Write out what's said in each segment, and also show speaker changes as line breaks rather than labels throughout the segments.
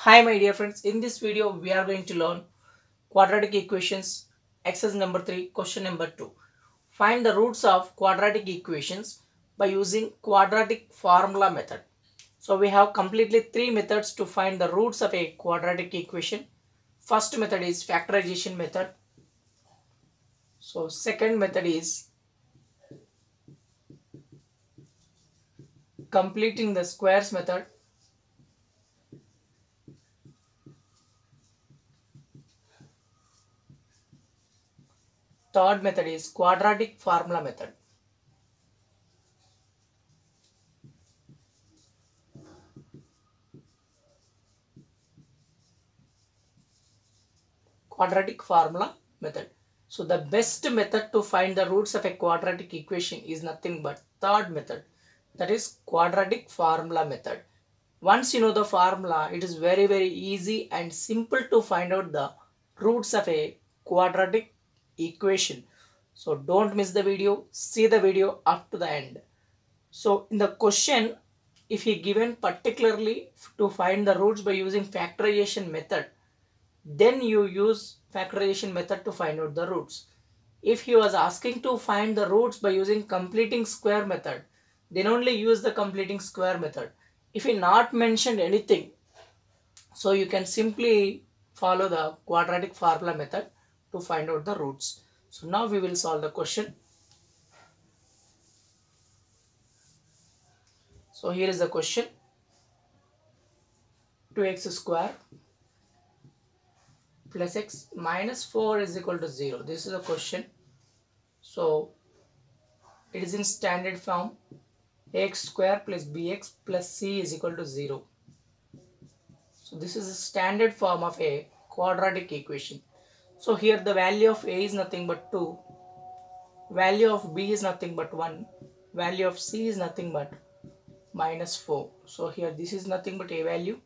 Hi my dear friends, in this video we are going to learn quadratic equations, exercise number 3, question number 2. Find the roots of quadratic equations by using quadratic formula method. So we have completely 3 methods to find the roots of a quadratic equation. First method is factorization method. So second method is completing the squares method. Third method is quadratic formula method. Quadratic formula method. So the best method to find the roots of a quadratic equation is nothing but third method, that is quadratic formula method. Once you know the formula, it is very easy and simple to find out the roots of a quadratic equation. So don't miss the video, see the video up to the end. So in the question, if he given particularly to find the roots by using factorization method, then you use factorization method to find out the roots. If he was asking to find the roots by using completing square method, then only use the completing square method. If he not mentioned anything, so you can simply follow the quadratic formula method to find out the roots. So now we will solve the question. So here is the question. 2x square plus x minus 4 is equal to 0. This is the question. So it is in standard form. Ax square plus bx plus c is equal to 0. So this is a standard form of a quadratic equation. So here the value of a is nothing but 2. Value of b is nothing but 1. Value of c is nothing but minus 4. So here this is nothing but a value.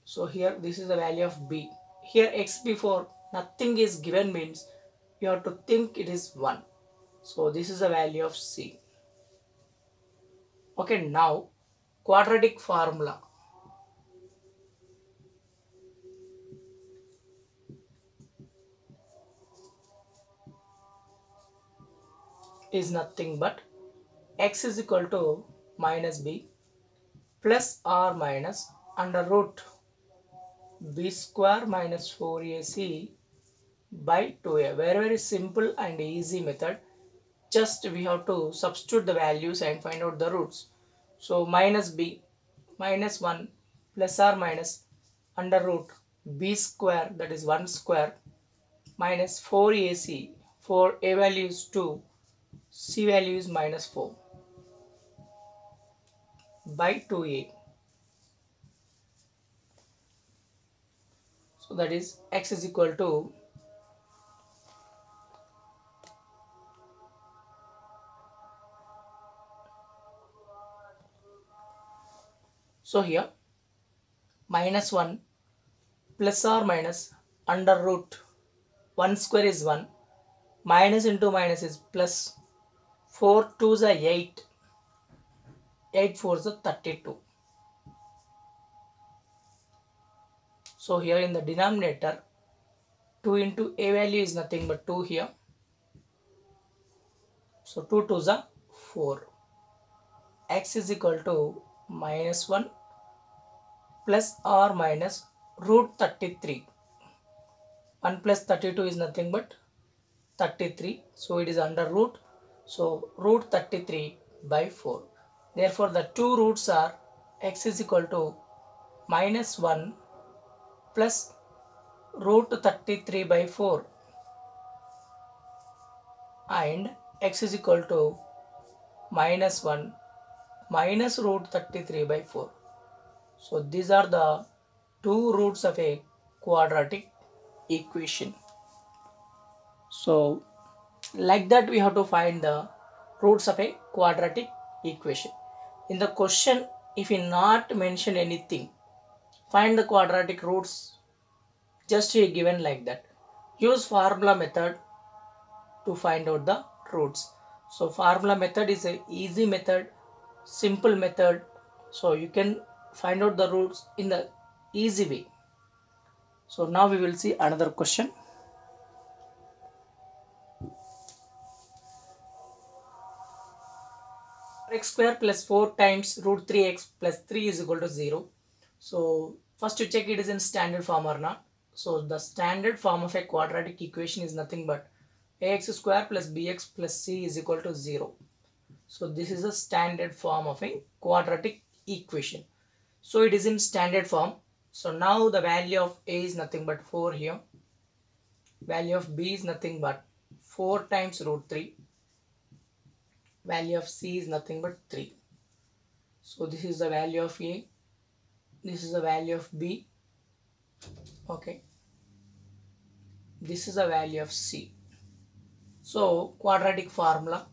So here this is the value of b. Here x before nothing is given means you have to think it is 1. So this is the value of c. Okay, now quadratic formula. Is nothing but x is equal to minus b plus or minus under root b square minus 4ac by 2a. Very simple and easy method. Just we have to substitute the values and find out the roots. So minus b minus 1 plus or minus under root b square, that is 1 square, minus 4ac. For a value is 2, c value is minus 4 by 2a. So that is x is equal to so here minus 1 plus or minus under root 1 square is 1, minus into minus is plus, 4 2s are 8, 8 4s are 32. So here in the denominator 2 into a value is nothing but 2 here. So 2 2s are 4. X is equal to minus 1 plus or minus root 33. 1 plus 32 is nothing but 33. So it is under root. So root 33 by 4. Therefore the two roots are x is equal to minus 1 plus root 33 by 4 and x is equal to minus 1 minus root 33 by 4. So these are the two roots of a quadratic equation. So like that we have to find the roots of a quadratic equation. In the question, if he not mention anything, find the quadratic roots, just he given like that. Use formula method to find out the roots. So formula method is a easy method, simple method. So you can find out the roots in the easy way. So now we will see another question. X square plus 4 times root 3x plus 3 is equal to 0. So first to check it is in standard form or not. So the standard form of a quadratic equation is nothing but ax square plus bx plus c is equal to 0. So this is a standard form of a quadratic equation. So it is in standard form. So now the value of a is nothing but 4 here. Value of b is nothing but 4 times root 3. Value of c is nothing but 3. So this is the value of a. This is the value of b. Okay. This is the value of c. So quadratic formula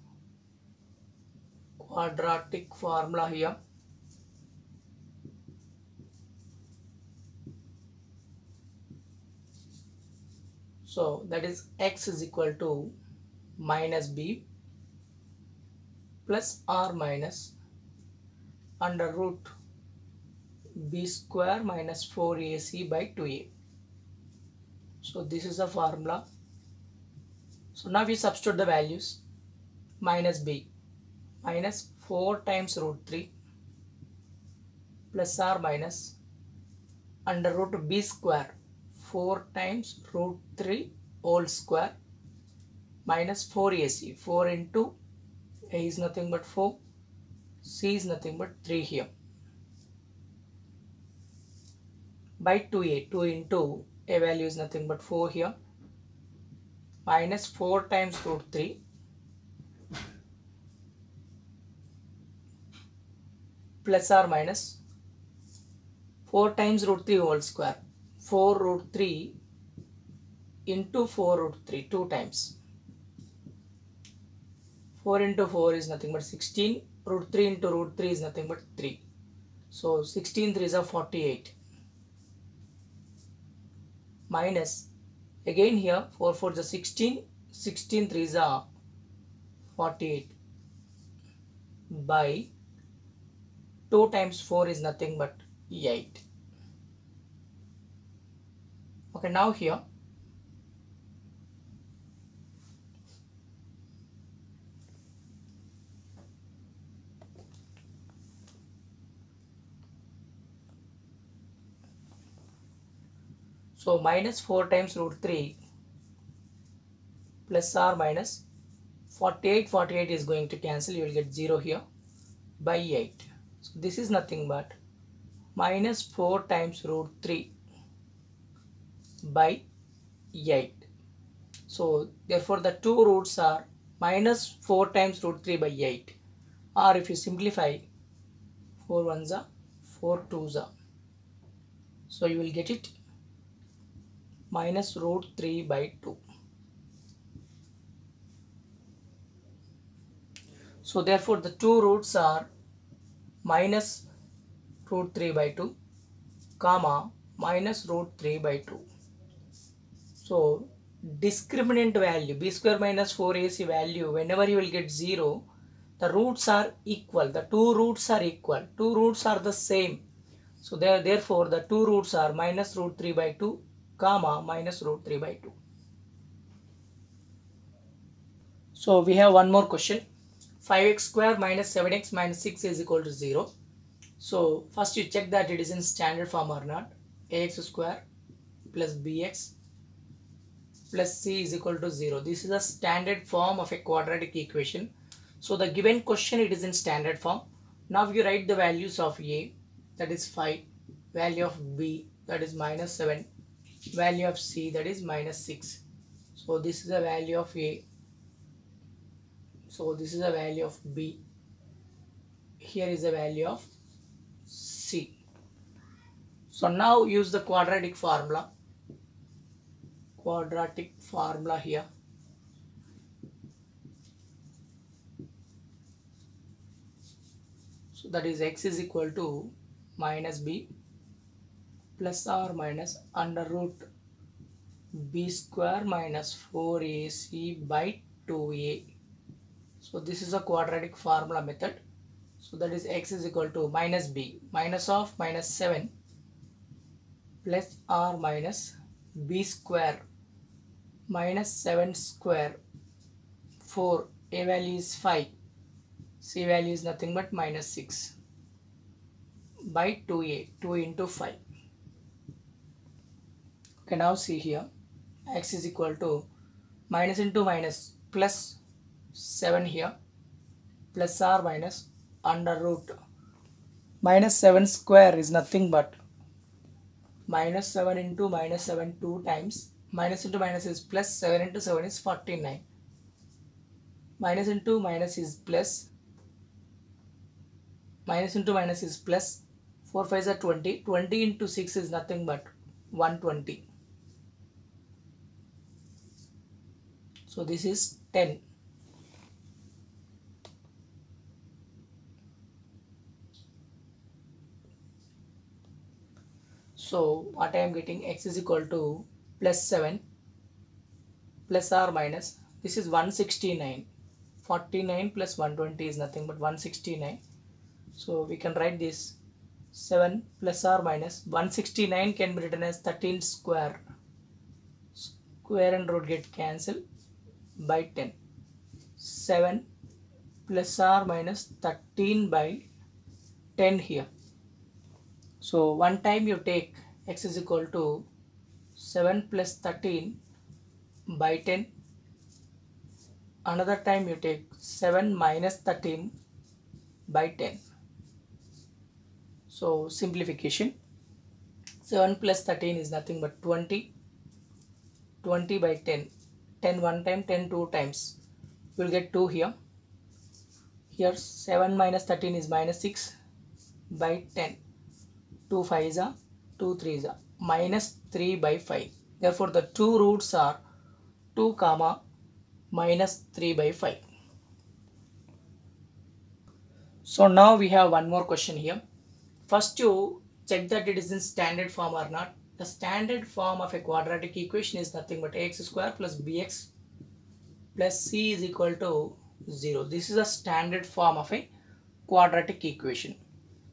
here. So that is x is equal to minus b plus r minus under root b square minus 4ac by 2a. So this is the formula. So now we substitute the values. Minus b minus 4 times root 3 plus r minus under root b square 4 times root 3 whole square minus 4ac. 4 into a is nothing but 4, c is nothing but 3 here, by 2a. 2 into a value is nothing but 4 here, minus 4 times root 3 plus or minus 4 times root 3 whole square. 4 root 3 into 4 root 3 2 times. 4 into 4 is nothing but 16. Root 3 into root 3 is nothing but 3. So 16 3s are 48. Minus again here 4 4s are 16. 16 3s are 48 by 2 times 4 is nothing but 8. Okay, now here so minus 4 times root 3 plus or minus 48 is going to cancel. You will get 0 here by 8. So this is nothing but minus 4 times root 3 by 8. So therefore the two roots are minus 4 times root 3 by 8, or if you simplify 4 1s are 4 2s are. So you will get it minus root 3 by 2. So therefore the two roots are minus root 3 by 2 comma minus root 3 by 2. So discriminant value b square minus 4ac value, whenever you will get 0, the roots are equal. The two roots are equal. Two roots are the same. So therefore the two roots are minus root 3 by 2 comma minus root 3 by 2. So we have one more question. 5x square minus 7x minus 6 is equal to 0. So first you check that it is in standard form or not. Ax square plus bx plus c is equal to 0. This is a standard form of a quadratic equation. So the given question, it is in standard form. Now you write the values of a, that is 5, value of b, that is minus 7, value of c, that is minus 6. So this is the value of a. So this is the value of b. Here is the value of c. So now use the quadratic formula. Quadratic formula here. So that is x is equal to minus b plus or minus under root b square minus 4ac by 2a. So this is a quadratic formula method. So that is x is equal to minus b, minus of minus 7 plus r minus b square minus 7 square 4. A value is 5. C value is nothing but minus 6 by 2a. 2 into 5. Okay, now see here. X is equal to minus into minus plus 7 here plus r minus under root minus 7 square is nothing but minus 7 into minus 7 2 times. Minus into minus is plus, 7 into 7 is 49. Minus into minus is plus, minus into minus is plus, 4 5s are 20. 20 into 6 is nothing but 120. So this is 10. So what I am getting, x is equal to plus 7 plus r minus, this is 169. 49 plus 120 is nothing but 169. So we can write this 7 plus r minus 169 can be written as 13 square. Square and root get cancelled by 10. 7 plus r minus 13 by 10 here. So one time you take x is equal to 7 plus 13 by 10. Another time you take 7 minus 13 by 10. So simplification. 7 plus 13 is nothing but 20. 20 by 10. 10 one time, 10 two times. You will get 2 here. Here 7 minus 13 is minus 6 by 10. 2 5s are 2 3s are minus 3 by 5. Therefore the two roots are 2 comma minus 3 by 5. So now we have one more question here. First you check that it is in standard form or not. The standard form of a quadratic equation is nothing but ax square plus bx plus c is equal to 0. This is a standard form of a quadratic equation.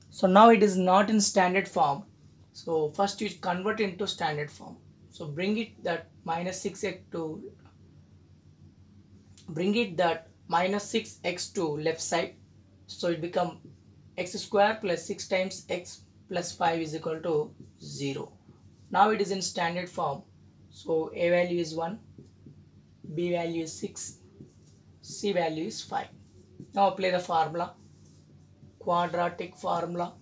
So now it is not in standard form. So first you convert into standard form. So bring it that minus 6x to minus 6x to left side. So it become x square plus 6 times x plus 5 is equal to 0. Now it is in standard form. So a value is 1, b value is 6, c value is 5. Now apply the formula, quadratic formula.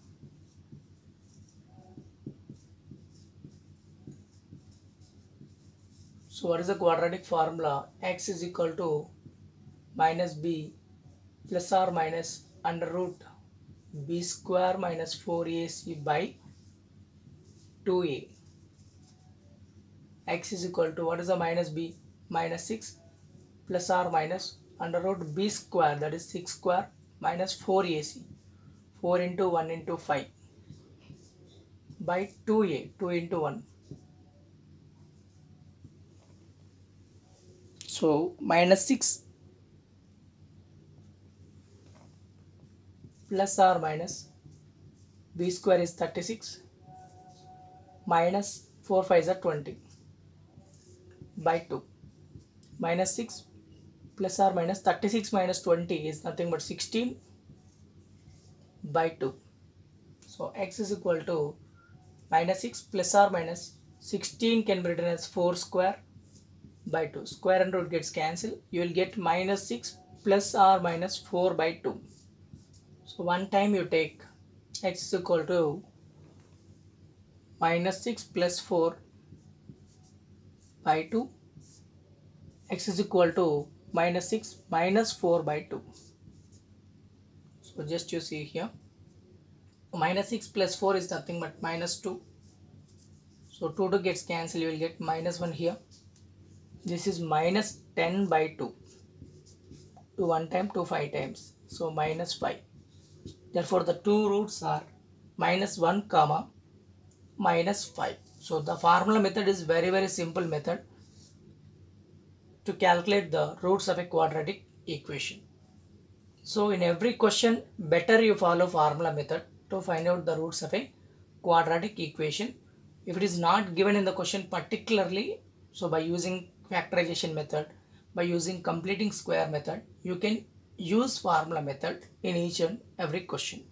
So what is the quadratic formula? X is equal to minus b plus or minus under root b square minus 4ac by 2a. X is equal to, what is the minus b? Minus 6 plus or minus under root b square, that is 6 square minus 4ac. 4 into 1 into 5 by 2a. 2 into 1. So minus 6 plus or minus b square is 36 minus 4 5s are 20 by 2. Minus 6 plus or minus 36 minus 20 is nothing but 16 by 2. So x is equal to minus 6 plus or minus 16 can be written as 4 square by 2. Square and root gets cancelled. You will get minus 6 plus or minus 4 by 2. So one time you take x is equal to minus 6 plus 4 by 2. X is equal to minus 6 minus 4 by 2. So just you see here, minus 6 plus 4 is nothing but minus 2. So 2 gets cancelled. You will get minus 1 here. This is minus 10 by 2. 2 1 time, 2 5 times. So minus 5. Therefore the two roots are minus 1 comma minus 5. So the formula method is very simple method to calculate the roots of a quadratic equation. So in every question better you follow formula method to find out the roots of a quadratic equation. If it is not given in the question particularly, so by using factorization method, by using completing square method, you can use formula method in each and every question.